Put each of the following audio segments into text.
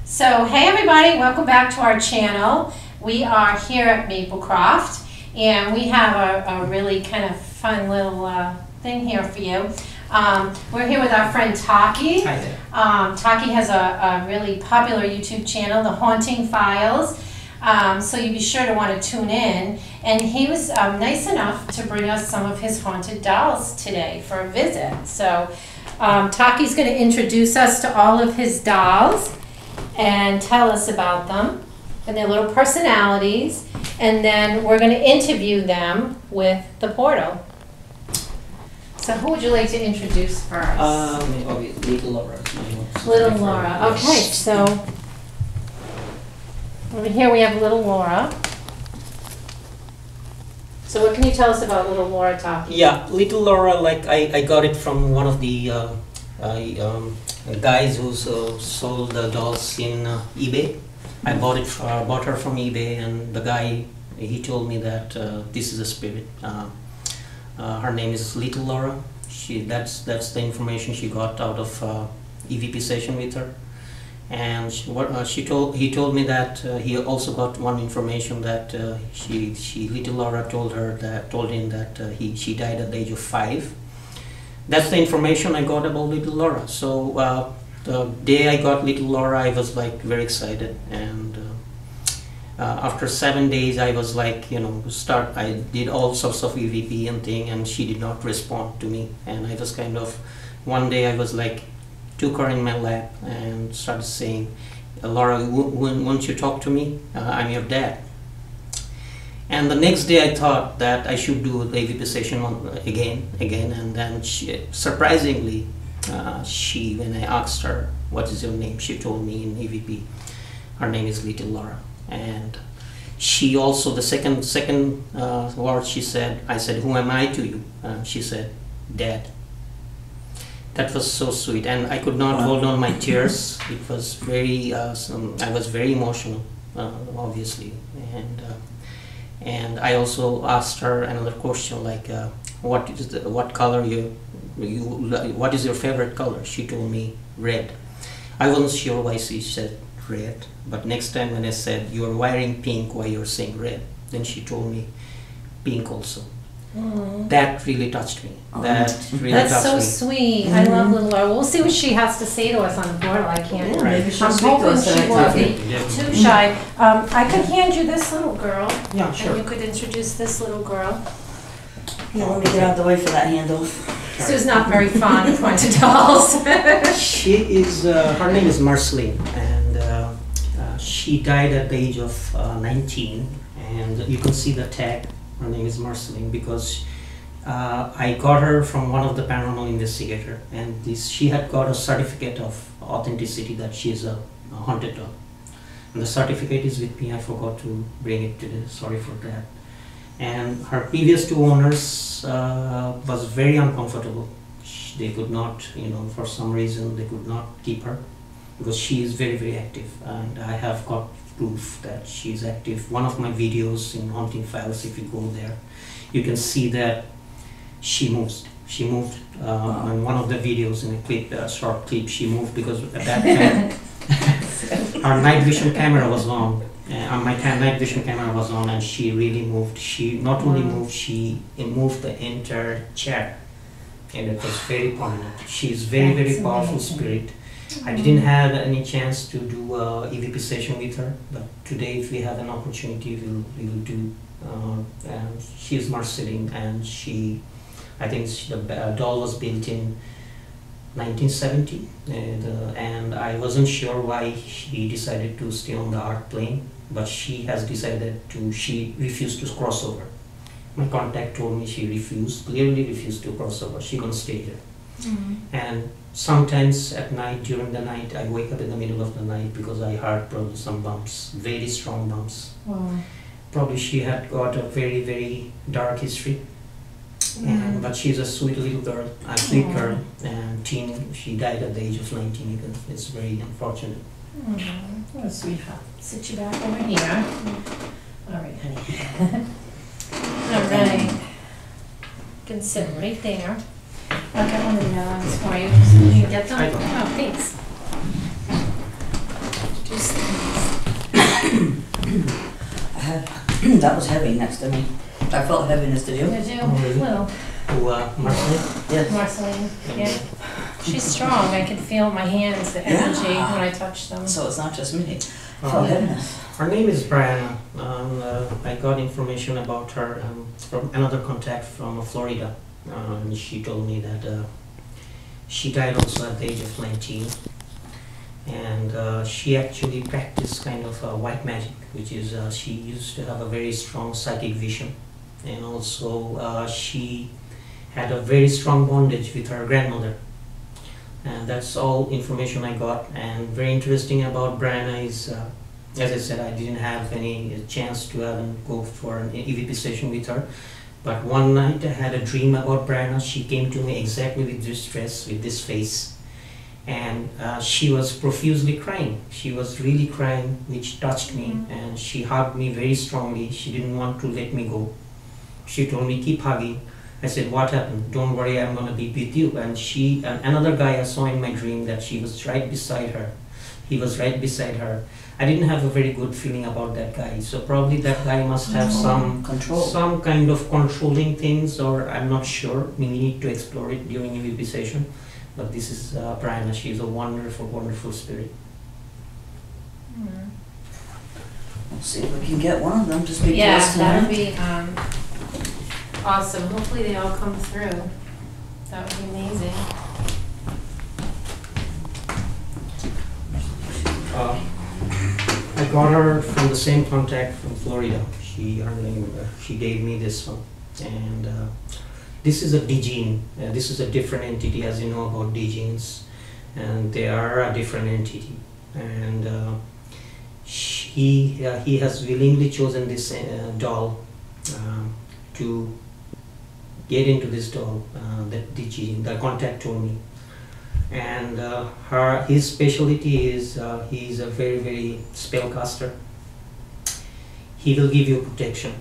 So, hey everybody, welcome back to our channel. We are here at Maplecroft, and we have a really kind of fun little thing here for you. We're here with our friend Taki. Hi there. Taki has a really popular YouTube channel, The Haunting Files. So you'd be sure to want to tune in. And he was nice enough to bring us some of his haunted dolls today for a visit. So Taki's going to introduce us to all of his dolls and tell us about them and their little personalities. And then we're going to interview them with the portal. So who would you like to introduce first? Little Laura. Little Laura. Okay, so over here we have little Laura. So what can you tell us about little Laura, Taki? Yeah, Little Laura, like I got it from one of the guys who sold the dolls in eBay. I bought her from eBay, and the guy, he told me that this is a spirit. Her name is Little Laura. That's the information she got out of EVP session with her. And he told me that he also got one information that Little Laura told him that she died at the age of 5. That's the information I got about Little Laura. So the day I got Little Laura, I was like very excited, and after 7 days I was like, I did all sorts of EVP and thing, and she did not respond to me. And I was kind of, one day I was like, took her in my lap and started saying, Laura, won't you talk to me? I'm your dad. And the next day I thought that I should do the EVP session again, and then surprisingly, when I asked her, what is your name? She told me in EVP, her name is Little Laura. And she also, the second word she said, I said, who am I to you? She said, Dad. That was so sweet, and I could not hold on my tears. It was very, I was very emotional, obviously, and I also asked her another question, like, what is your favorite color? She told me red. I wasn't sure why she said red, but next time when I said you're wearing pink, why you're saying red, then she told me pink also. That really touched me. That's so sweet. I love little Laura. We'll see what she has to say to us on the portal. I can't. Maybe I'm hoping she won't be too shy. I could hand you this little girl. Yeah, sure. And you could introduce this little girl. Yeah, let me get out of the way for that handle. Sue's not very fond of haunted dolls. She is. Her name is Marceline, and she died at the age of 19. And you can see the tag. Her name is Marceline because I got her from one of the paranormal investigator, and she had got a certificate of authenticity that she is a haunted doll. And the certificate is with me. I forgot to bring it today. Sorry for that. And her previous 2 owners was very uncomfortable. They could not, for some reason, they could not keep her because she is very, very active, and I have got proof that she's active. One of my videos in Haunting Files, if you go there, you can see that she moves. She moved in one of the videos, in a clip, short clip. She moved because at that time our night vision camera was on. My night vision camera was on, and she really moved. She not only moved, she moved the entire chair, and it was very prominent. She's very, very powerful spirit. I didn't have any chance to do a EVP session with her, but today, if we have an opportunity, we will do. And she is Marceline, and I think the doll was built in 1970, and I wasn't sure why she decided to stay on the art plane, but she has decided to. She refused to cross over. My contact told me she clearly refused to cross over. She's gonna stay here. And sometimes at night, during the night, I wake up in the middle of the night because I heard probably some bumps, very strong bumps. Probably she had got a very, very dark history. But she's a sweet little girl, a sweet girl, and she died at the age of 19. It's very unfortunate. What a sweetheart. Sit you back over here. All right, honey. All right. You can sit right there. I'll get one of the ones for you. Can you get them? Oh, thanks. Just things. That was heavy next to me. I felt heaviness, did you? I do, Oh, really? little. To Marceline? Yes. Marceline, yeah. She's strong. I can feel my hands, the energy Yeah. when I touch them. So it's not just me. I Um, felt heaviness. Her name is Brianna. I got information about her from another contact from Florida. She told me that she died also at the age of 19. And she actually practiced kind of white magic, which is she used to have a very strong psychic vision. And also she had a very strong bondage with her grandmother. And that's all information I got. And very interesting about Brianna is, as I said, I didn't have any chance to go for an EVP session with her. But one night I had a dream about Brianna. She came to me exactly with this dress, with this face. And she was profusely crying. She was really crying, which touched me. And she hugged me very strongly. She didn't want to let me go. She told me, keep hugging. I said, what happened? Don't worry, I'm going to be with you. And another guy I saw in my dream that she was right beside her. He was right beside her. I didn't have a very good feeling about that guy. So probably that guy must have some kind of controlling things, or I'm not sure. We need to explore it during EVP session. But this is Brianna. She's a wonderful, wonderful spirit. We'll see if we can get one of them to speak to Yeah, us that would tonight. be awesome. Hopefully they all come through. That would be amazing. I got her from the same contact from Florida. She gave me this one. And this is a D-gene. This is a different entity, as you know about D-genes. And they are a different entity. And he has willingly chosen this doll to get into this doll, that D-gene, the contact told me. And his specialty is he is a very, very spellcaster. He will give you protection,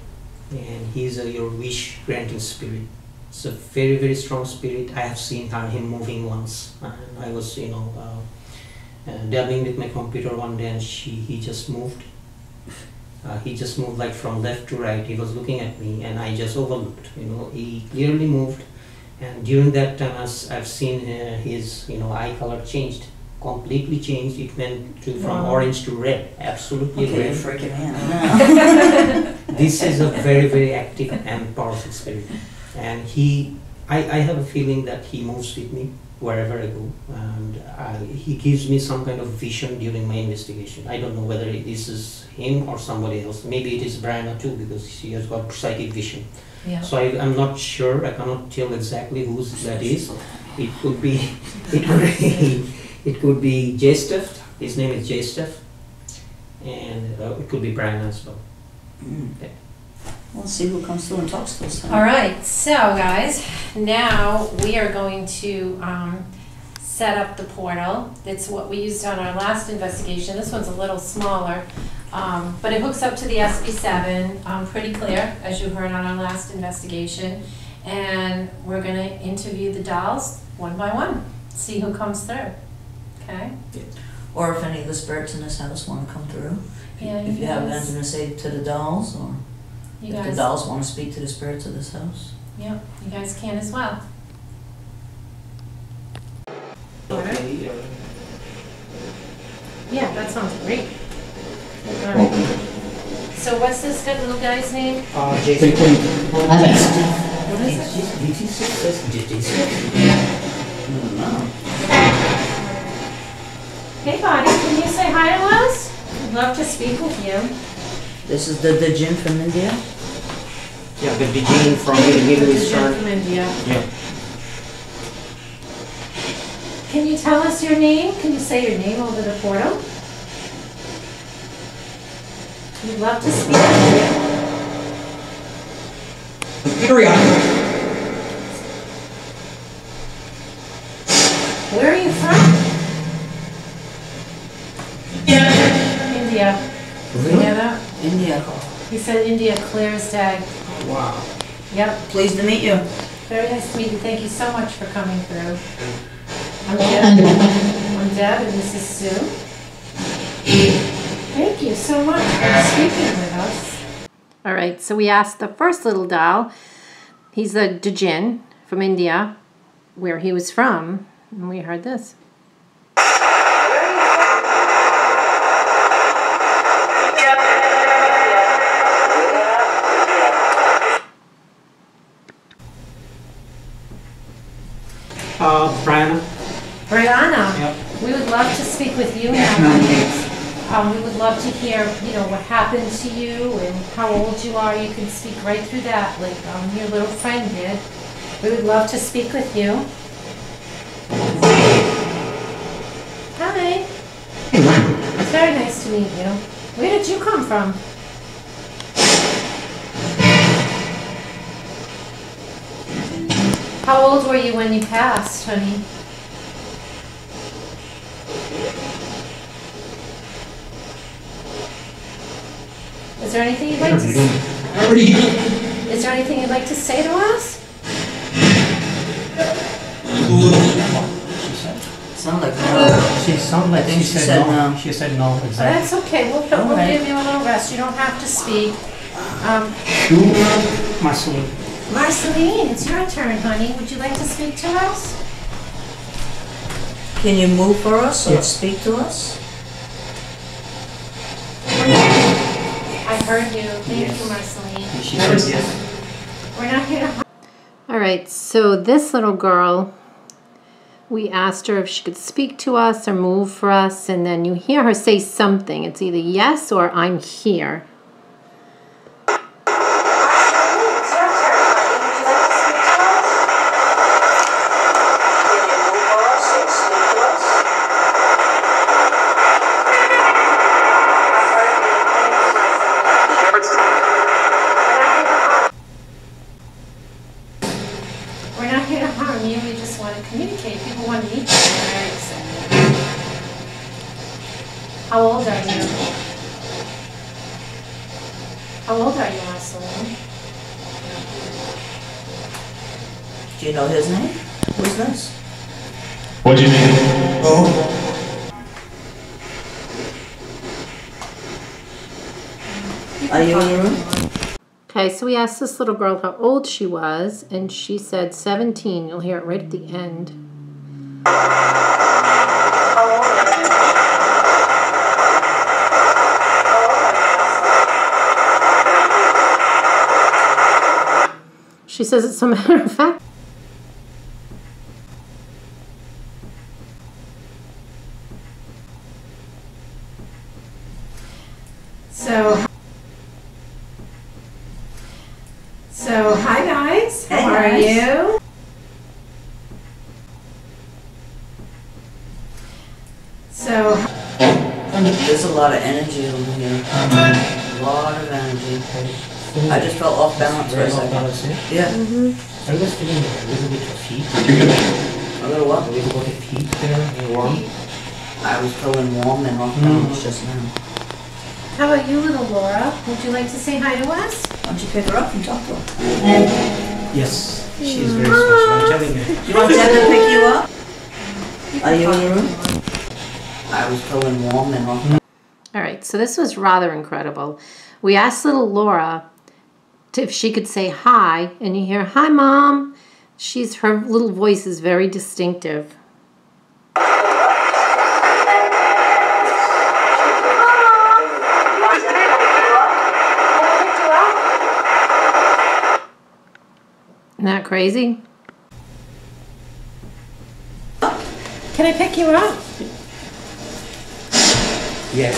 and he is your wish granting spirit. It's a very, very strong spirit. I have seen him moving once, and I was dabbling with my computer one day, and he just moved. He just moved like from left to right. He was looking at me, and I just overlooked. He clearly moved. And during that time, I've seen his eye color changed, completely changed. It went from orange to red, absolutely Okay, red. freaking man. This is a very, very active and powerful spirit. And I have a feeling that he moves with me wherever I go. And he gives me some kind of vision during my investigation. I don't know whether this is him or somebody else. Maybe it is Brianna too, because she has got psychic vision. Yeah. So I'm not sure. I cannot tell exactly who that is. It could be, it could be J-Steph. His name is J-Steph, and it could be Brian as well. Okay. We'll see who comes through and talks to us. All right, so guys, now we are going to set up the portal. It's what we used on our last investigation. This one's a little smaller. But it hooks up to the SB7, pretty clear, as you heard on our last investigation. And we're going to interview the dolls one by one, see who comes through. Okay? Or if any of the spirits in this house want to come through. Yeah, If you have anything to say to the dolls, or you if guys, the dolls want to speak to the spirits of this house. yeah, you guys can as well. Okay. Yeah, that sounds great. So what's this good little guy's name? Jason. What is it? Did you say Jason? No. Hey, buddy, can you say hi to us? We'd love to speak with you. This is the Jinn from India. Yeah, the Jinn from Middle Jinn Eastern. from India. Yeah. Can you tell us your name? Can you say your name over the portal? We'd love to speak with you. Where are you from? India. Really? You know that? India. He said India clear as day. Wow. Yep. Pleased to meet you. Very nice to meet you. Thank you so much for coming through. I'm Deb, and this is Sue. so much for speaking with us. All right, so we asked the first little doll. He's a Djinn from India, where he was from, and we heard this. Brianna, Yep. we would love to speak with you now. We would love to hear, what happened to you and how old you are. You can speak right through that, like your little friend did. We would love to speak with you. Hi. It's very nice to meet you. Where did you come from? How old were you when you passed, honey? Is there anything you'd like to say? Is there anything you'd like to say to us? Sound like no. She sounded like think she she said said no. no. She said no, exactly. That's okay. We'll Alright. give you a little rest. You don't have to speak. Marceline. Marceline, it's your turn, honey. Would you like to speak to us? Can you move for us or Yes. speak to us? I heard you. Thank Yes. you, Marceline. She said yes. We're not here to... All right, so this little girl, we asked her if she could speak to us or move for us, and then you hear her say something. It's either yes or I'm here. We're not here to harm you, we just want to communicate. People want to meet you. They're very excited. How old are you? How old are you, Marceline? Do you know his name? Who's this? What'd you name? Oh. Are you in the room? Okay, so we asked this little girl how old she was, and she said 17. You'll hear it right at the end. She says, as a matter of fact, So hi guys, Hey, how are guys. you? So There's a lot of energy over here. A lot of energy. I just felt off balance for a Very well second. balanced, yeah? Yeah. Are you guys feeling a little bit of heat? A little A what? little bit of heat there, and warm? I was feeling warm and off balance just now. how about you, little Laura? Would you like to say hi to us? Why don't you pick her up and talk to her? Yes, she is very special, I'm telling you. You want Deb to pick you up? Are you in the room? I was feeling warm and off balance. All right, so this was rather incredible. We asked little Laura if she could say hi, and you hear, hi, Mom. Her little voice is very distinctive. Isn't that crazy? Can I pick you up? Yes.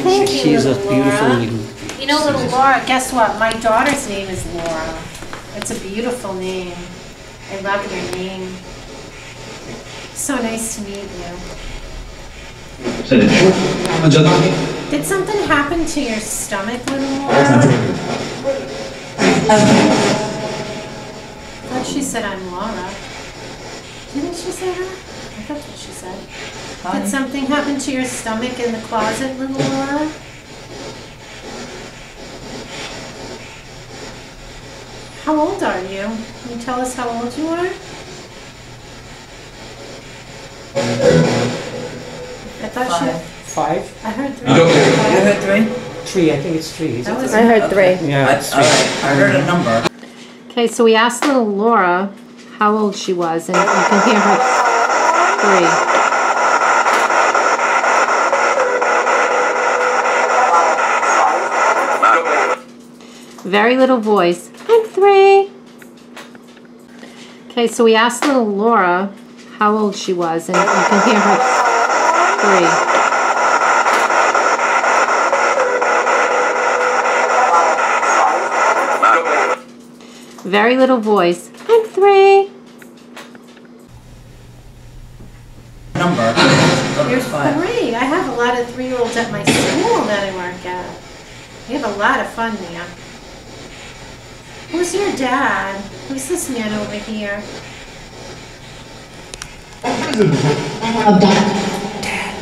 Thank you, She is a little beautiful Laura. little... You know, little Laura, guess what? My daughter's name is Laura. It's a beautiful name. I love your name. So nice to meet you. Did something happen to your stomach, little Laura? I thought she said I'm Laura. Didn't she say that? I thought that's what she said. Did something happen to your stomach in the closet, little Laura? How old are you? Can you tell us how old you are? I thought 5? I heard 3. You don't hear. You heard 3? 3, I think it's 3. Is That it? was- I heard 3. Yeah, it's 3. Alright, I heard a number. Okay, so we asked little Laura how old she was, and you can hear her 3. Very little voice. I'm 3. Okay, so we asked little Laura how old she was, and you can hear her 3. Very little voice. I'm 3. Number. You're 5. 3. I have a lot of 3-year-olds at my school that I work at. We have a lot of fun there. Who's your dad? Who's this man over here?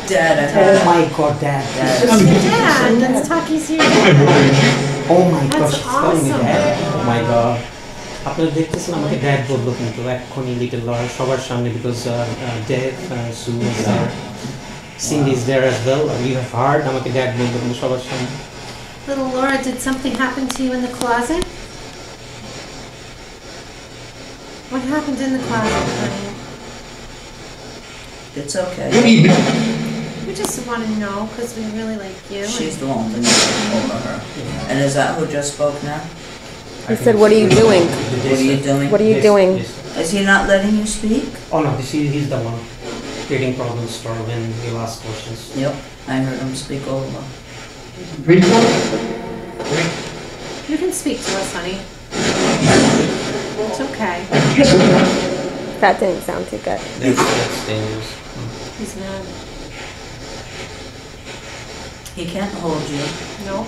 Dad, I Oh heard. my god, Dad. Who's your dad? Let's talk easier. Oh my That's gosh, she's calling me awesome. Dad. Oh my god. আপনারা দেখতেছেন আমাকে dad বললো কিন্তু এক্ষুনি little Laura সবার সামনে because Dave Sue is there Cindy is there as well you have heard আমাকে dad বললো কিন্তু সবার সামনে Little Laura, did something happen to you in the closet? What happened in the closet, honey? It's okay. We just want to know because we really like you. She's the one that over her. And is that who just spoke now? He said, what are you doing? What are you doing? What are you Yes, doing? yes. Is he not letting you speak? Oh no, he's the one creating problems for when you ask questions. Yep, I heard him speak over. You can speak to us, honey. It's okay. That didn't sound too good. That's dangerous. He's mad. He can't hold you. No.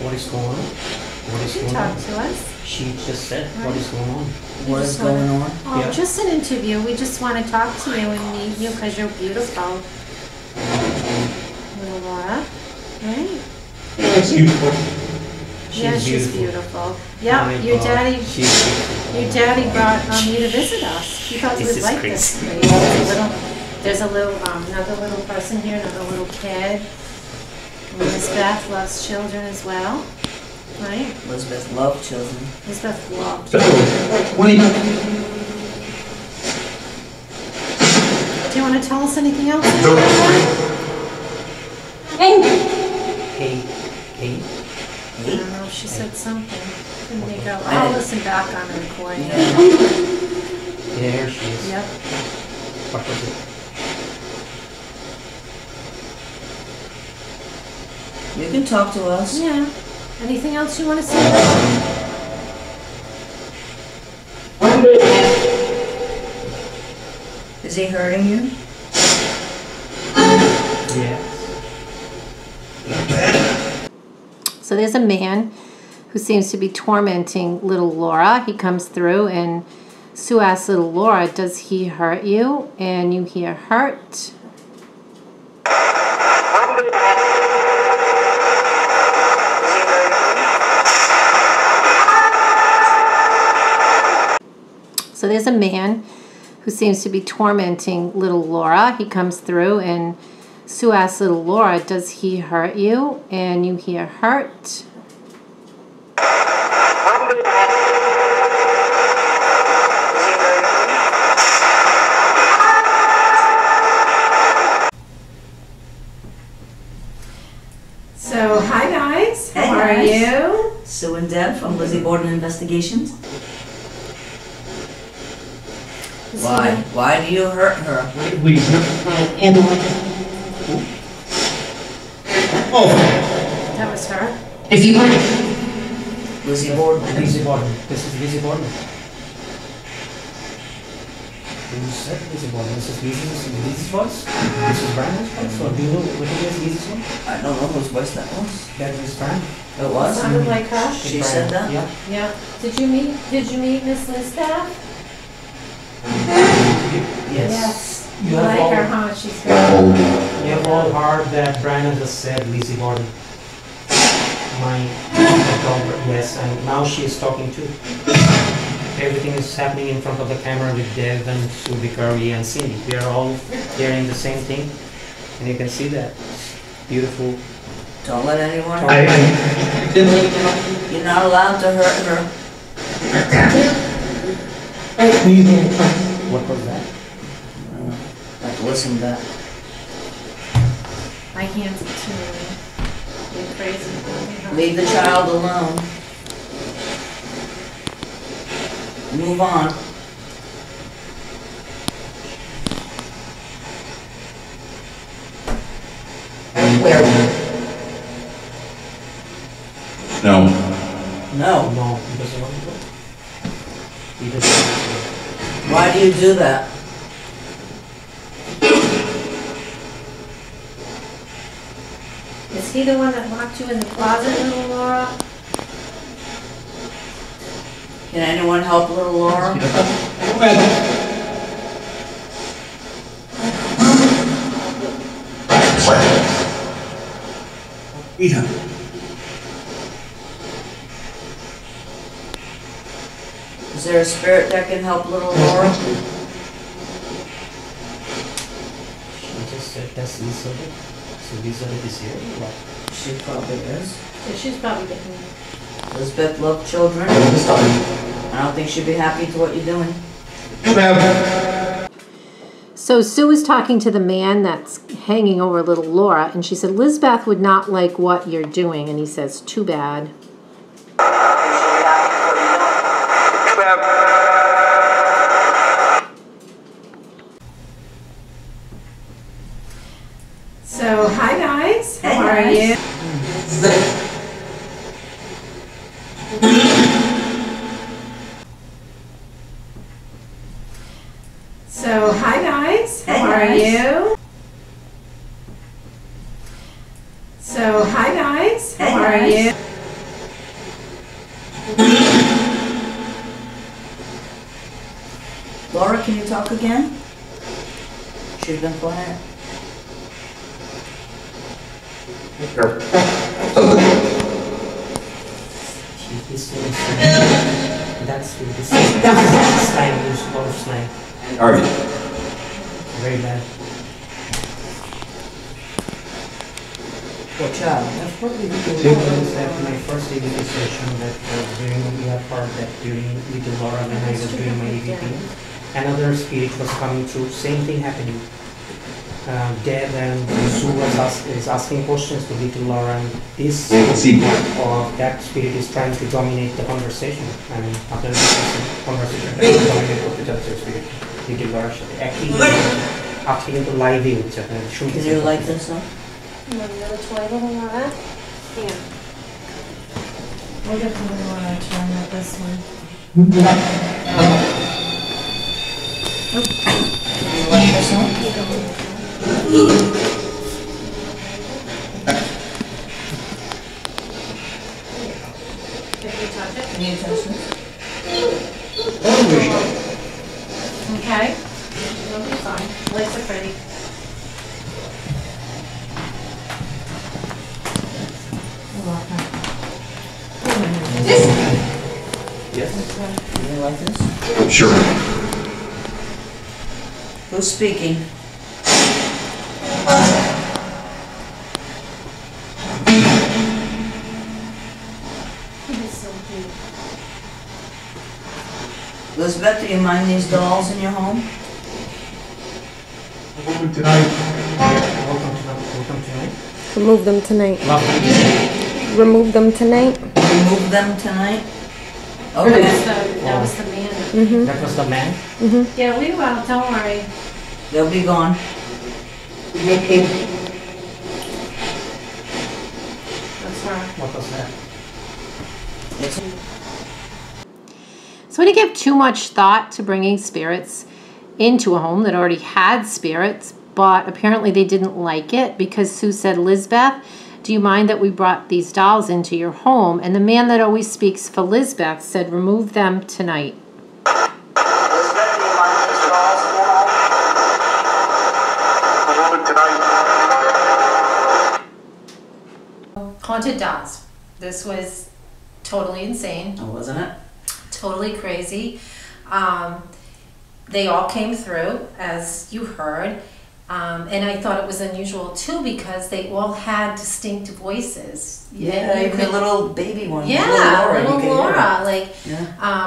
What is going on? What is You going talk on? to us. She just said, what is going on? What is just wanna- going on? Oh, Yeah. just an interview. We just want to talk to you and meet you because you're beautiful. Little Laura, right? Yeah, she's beautiful. Yeah, Oh my your God. daddy. She's beautiful. Your daddy brought you to visit us. He thought you This would is like crazy. this place. There's a little, another little person here, another little kid. Elizabeth loves children as well, right? Elizabeth loved children. Elizabeth loves. What do you? Do you want to tell us anything else? Hey, I don't know. She said something. Couldn't make out. I'll listen back on the recording. Yeah. there she is. Yep. What was it? You can talk to us. Yeah. Anything else you want to say? Is he hurting you? Yes. So there's a man who seems to be tormenting little Laura. He comes through and Sue asks little Laura, does he hurt you? And you hear hurt. So there's a man who seems to be tormenting little Laura. He comes through and Sue asks little Laura, does he hurt you? And you hear hurt. So, hi guys. Hey, How are guys. you? Sue and Deb from Lizzie Borden Investigations. Why? Why do you hurt her? That was her. Lizzie Borden. Lizzie Borden. This is Lizzie Borden. You said Lizzie Borden. This is Lizzie's voice? This is Brian's voice? Or do you know what it is, Lizzie's voice? I don't know whose voice that was. That is Brian. It was? Sounded like her. She said that? Yeah. Yeah. Did you meet Miss Listaf? Yes. You You have like all- her, huh? She's good. You have all heard that Brian just said Lizzie Borden. Yes, and now she is talking too. Everything is happening in front of the camera with Dev and Sue Curry and Cindy. We are all hearing the same thing. And you can see that beautiful. Don't let anyone I hurt her. You're not allowed to hurt her. What was that? Like, listen to that. My hands are too crazy. Leave the child alone. Move on. No. No. No, he doesn't want to go. He doesn't want to go. Why do you do that? Is he the one that locked you in the closet, little Laura? Can anyone help little Laura? Ethan. Is there a spirit that can help little Laura? She just said that's Elizabeth. So Elizabeth is here. What? She probably is. So she's probably getting it. Elizabeth loves children. I don't think she'd be happy to what you're doing. So Sue was talking to the man that's hanging over little Laura, and she said, Lizbeth would not like what you're doing. And he says, too bad. So, hi guys. Hey, How are guys. you? So, hi guys. Hey, How are guys. you? So, hi guys. Hey, How are guys. you? Laura, can you talk again? She's been quiet. He's saying slang. That's really slang. There's a lot of slang. Very bad. What child? That's probably because that my first EVP session that during we have heard that during little Laura when I was doing my EVP, another spirit was coming through. Same thing happening. Deb and Sue is asking questions to little Laura, and this or that spirit is trying to dominate the conversation. I mean, after the conversation, dominate what the other spirit, little Laura, actually into live in each other. Can you like this one? Another toy, little Laura? Yeah. We'll definitely want to try out this one. Can you like this one? Can you touch it? Can you touch this? Okay. It'll be fine. Legs are pretty. Yes. Can you like this? Sure. Who's speaking? He's so cute. Elizabeth, do you mind these dolls in your home? Welcome tonight. Welcome tonight. Remove them tonight. Welcome. Remove them tonight. Remove them tonight? That Okay. was the man. Mm-hmm. That was the man. Mm-hmm. Yeah, we will. Don't worry. They'll be gone. That's her. What was that? It's So when you give too much thought to bringing spirits into a home that already had spirits, but apparently they didn't like it because Sue said, Lizbeth, do you mind that we brought these dolls into your home? And the man that always speaks for Lizbeth said, remove them tonight. Haunted dolls. This was totally insane. Oh, wasn't it? Totally crazy. They all came through, as you heard, And I thought it was unusual too because they all had distinct voices. Yeah, even the little baby one. Yeah, little Laura.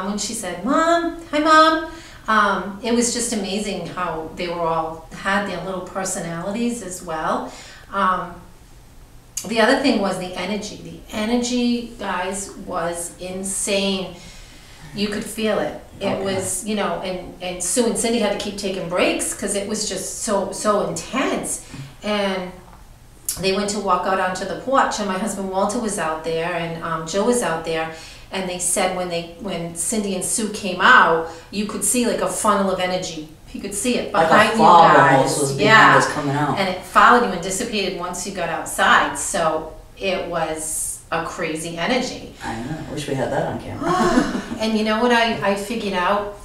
When she said, "Mom, hi, Mom," it was just amazing how they were all had their little personalities as well. The other thing was the energy. The energy, guys, was insane. You could feel it. It was, you know, and Sue and Cindy had to keep taking breaks because it was just so intense. And they went to walk out onto the porch, and my husband Walter was out there, and Joe was out there. And they said when Cindy and Sue came out, you could see like a funnel of energy. You could see it behind like a you fog guys. almost was behind us coming out. And it followed you and dissipated once you got outside. So it was a crazy energy. I know. I wish we had that on camera. And you know what I figured out?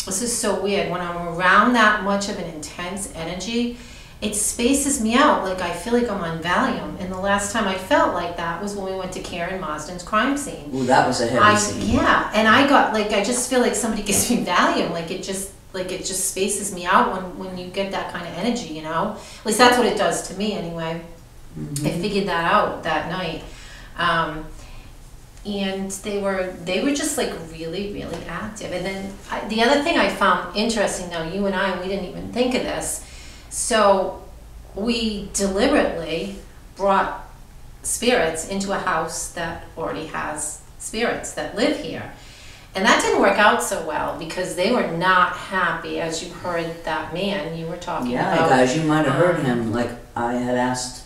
This is so weird. When I'm around that much of an intense energy, it spaces me out. Like I feel like I'm on Valium. And the last time I felt like that was when we went to Karen Marsden's crime scene. Ooh, that was a heavy scene. Yeah, and I got like I just feel like somebody gives me Valium. Like it just spaces me out when you get that kind of energy, you know? At least that's what it does to me anyway. I figured that out that night. And they were just like really, really active. And then the other thing I found interesting, now you and we didn't even think of this. So we deliberately brought spirits into a house that already has spirits that live here. And that didn't work out so well because they were not happy, as you heard that man you were talking about. Yeah, guys, you might have heard him. Like I had asked,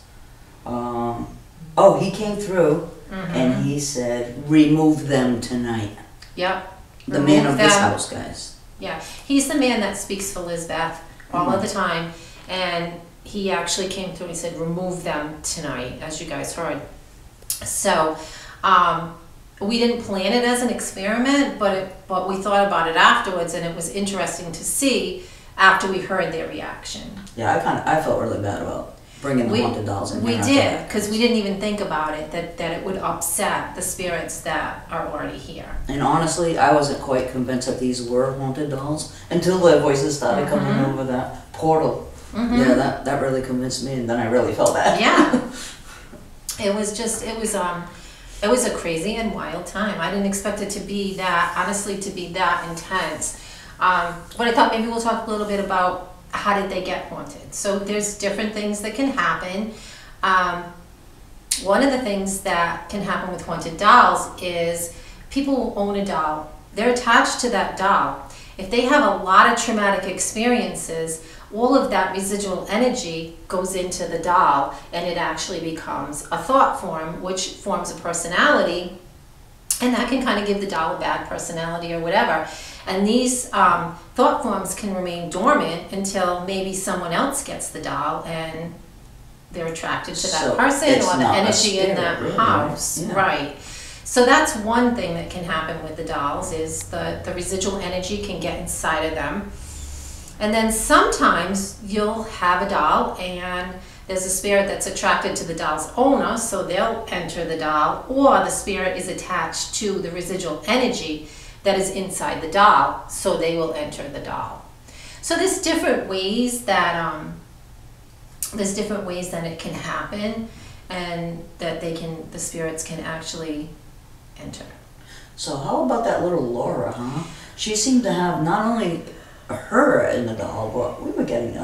he came through and he said, remove them tonight. Yep. The man of this house, guys. Yeah, he's the man that speaks for Lizbeth all of the time. And he actually came through and he said, remove them tonight, as you guys heard. So, we didn't plan it as an experiment, but we thought about it afterwards, and it was interesting to see after we heard their reaction. Yeah, I felt really bad about bringing the haunted dolls in. We did, because we didn't even think about it, that it would upset the spirits that are already here. And honestly, I wasn't quite convinced that these were haunted dolls until the voices started coming over that portal. Yeah, that really convinced me, and then I really felt bad. Yeah. It was a crazy and wild time. I didn't expect it to be that, honestly, to be that intense. But I thought maybe we'll talk a little bit about how did they get haunted. So there's different things that can happen. One of the things that can happen with haunted dolls is people who own a doll, they're attached to that doll. If they have a lot of traumatic experiences, all of that residual energy goes into the doll, and it actually becomes a thought form, which forms a personality, and that can kind of give the doll a bad personality or whatever. And these thought forms can remain dormant until maybe someone else gets the doll and they're attracted to that person or the energy in that house. Yeah. Right. So that's one thing that can happen with the dolls, is the residual energy can get inside of them. And then sometimes you'll have a doll and there's a spirit that's attracted to the doll's owner, so they'll enter the doll, or the spirit is attached to the residual energy that is inside the doll, so they will enter the doll. So there's different ways that it can happen, and that the spirits can actually enter. So how about that little Laura, huh? She seemed to have not only her in the doll, but we were getting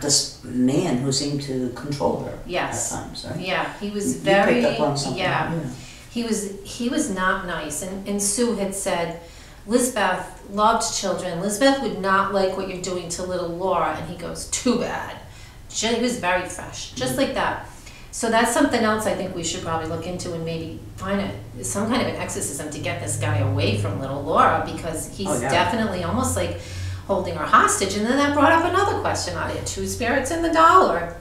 this man who seemed to control her at times, right? Yeah, he was You picked up on something. He was not nice. And Sue had said, Lizbeth loved children. Lizbeth would not like what you're doing to little Laura. And he goes, too bad. He was very fresh, just like that. So that's something else I think we should probably look into, and maybe find some kind of an exorcism to get this guy away from little Laura, because he's definitely almost like holding her hostage. And then that brought up another question: are there two spirits in the doll, or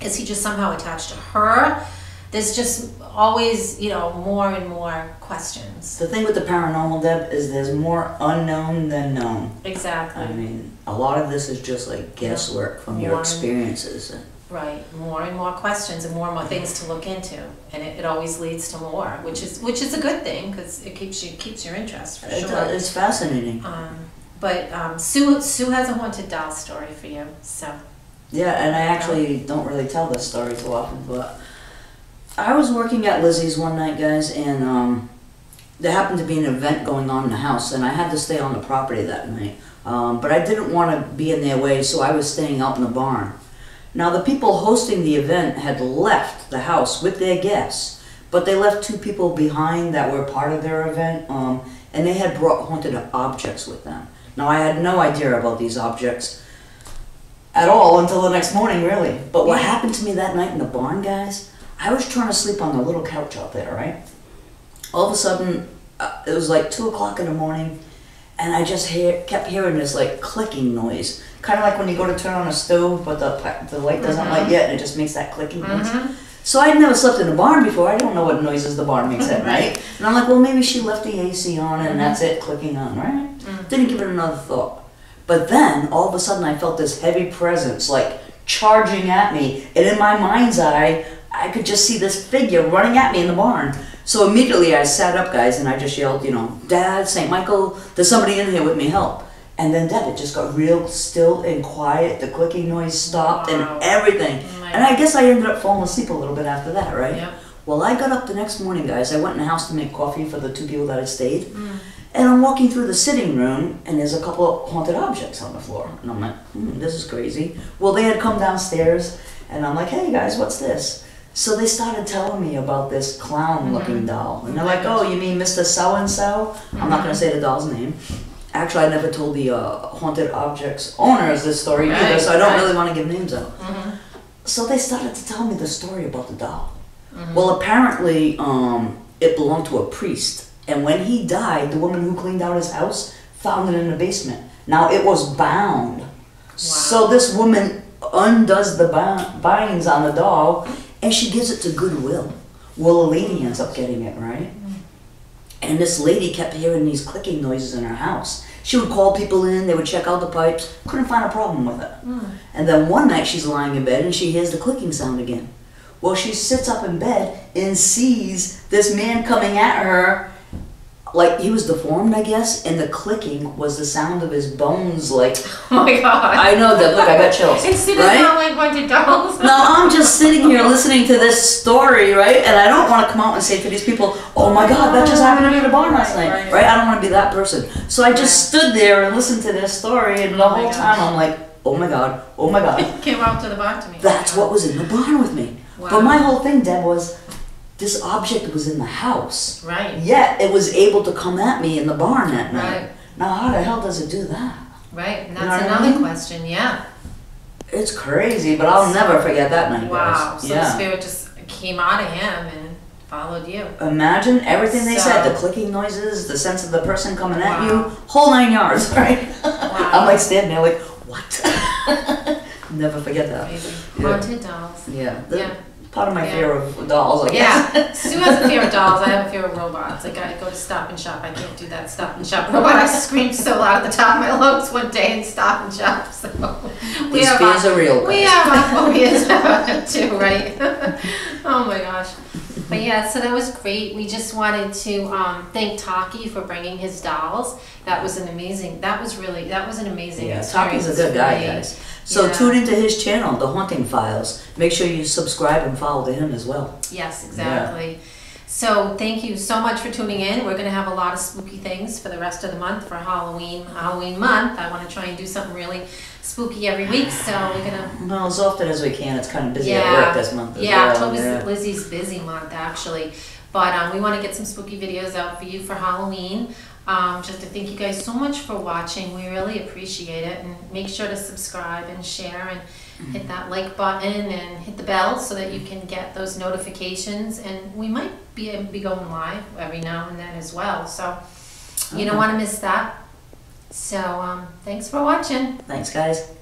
is he just somehow attached to her? There's just always, more and more questions. The thing with the paranormal, Deb, is there's more unknown than known. Exactly. I mean, a lot of this is just like guesswork from your experiences. Right, more and more questions and more things to look into, and it always leads to more, which is a good thing, because it keeps your interest for sure. It's fascinating. But Sue has a haunted doll story for you. So Yeah, and I actually don't really tell this story too often, but I was working at Lizzie's one night, guys, and there happened to be an event going on in the house, and I had to stay on the property that night. But I didn't want to be in their way, so I was staying out in the barn. Now, the people hosting the event had left the house with their guests, but they left 2 people behind that were part of their event, and they had brought haunted objects with them. Now, I had no idea about these objects at all until the next morning, really. But what happened to me that night in the barn, guys, I was trying to sleep on the little couch out there, right? All of a sudden, it was like 2 o'clock in the morning, and I just kept hearing this like clicking noise. Kind of like when you go to turn on a stove, but the light doesn't light yet, and it just makes that clicking noise. So I'd never slept in a barn before. I don't know what noises the barn makes at night. And I'm like, well, maybe she left the AC on, and that's it, clicking on, right? Didn't give it another thought. But then, all of a sudden, I felt this heavy presence, like, charging at me. And in my mind's eye, I could just see this figure running at me in the barn. So immediately, I sat up, guys, and I just yelled, you know, Dad, St. Michael, there's somebody in here with me, help. And then, Dad, it just got real still and quiet. The clicking noise stopped and everything. And I guess I ended up falling asleep a little bit after that, right? Yep. Well, I got up the next morning, guys. I went in the house to make coffee for the 2 people that had stayed. And I'm walking through the sitting room, and there's a couple of haunted objects on the floor. And I'm like, this is crazy. Well, they had come downstairs, and I'm like, hey, guys, what's this? So they started telling me about this clown-looking doll. And they're like, oh, you mean Mr. So-and-so? I'm not going to say the doll's name. Actually, I never told the haunted objects owners this story either, so I don't really want to give names out. So they started to tell me the story about the doll. Well, apparently, it belonged to a priest. And when he died, the woman who cleaned out his house found it in the basement. Now, it was bound. Wow. So this woman undoes the binds on the doll, and she gives it to Goodwill. Well, a lady ends up getting it, right? And this lady kept hearing these clicking noises in her house. She would call people in, they would check out the pipes, couldn't find a problem with it. And then one night she's lying in bed and she hears the clicking sound again. Well, she sits up in bed and sees this man coming at her. Like, he was deformed, I guess, and the clicking was the sound of his bones, like... Oh my God. I know that, look, I got chills. It's not like haunted dolls. Now, I'm just sitting here listening to this story, right? And I don't want to come out and say to these people, oh my God, that just happened to me in the barn last night, right? I don't want to be that person. So I just stood there and listened to this story, and the whole time I'm like, oh my God, oh my God. Came out to the barn to me. That's what was in the barn with me. Wow. But my whole thing, Deb, was... this object was in the house. Right. Yet it was able to come at me in the barn that night. Right. Now, how the hell does it do that? Right. And that's another question, yeah. It's crazy, but I'll never forget that night, wow. guys. So the spirit just came out of him and followed you. Imagine everything they said, the clicking noises, the sense of the person coming at you, whole 9 yards, right? Wow. I'm like standing there like, what? Never forget that. Amazing. Haunted dolls. Yeah. Part of my fear of dolls, I guess. Yeah, Sue has a fear of dolls. I have a fear of robots. Like, I go to Stop and Shop. I can't do that Stop and Shop robot. I screamed so loud at the top of my lungs one day in Stop and Shop. So these fears are real. We have our phobias too, right? Oh my gosh. But yeah, so that was great. We just wanted to thank Taki for bringing his dolls. That was an amazing. That was an amazing experience. Taki's a good guy, guys. So tune into his channel, The Haunting Files. Make sure you subscribe and follow to him as well. Yes, exactly. Yeah. So thank you so much for tuning in. We're going to have a lot of spooky things for the rest of the month for Halloween month. I want to try and do something really spooky every week, so we're going to... Well, as often as we can. It's kind of busy at work this month as well. October's Lizzie's busy month, actually. But we want to get some spooky videos out for you for Halloween. Just to thank you guys so much for watching. We really appreciate it, and make sure to subscribe and share and hit that like button and hit the bell so that you can get those notifications, and we might be going live every now and then as well, so you don't want to miss that. So thanks for watching. Thanks, guys.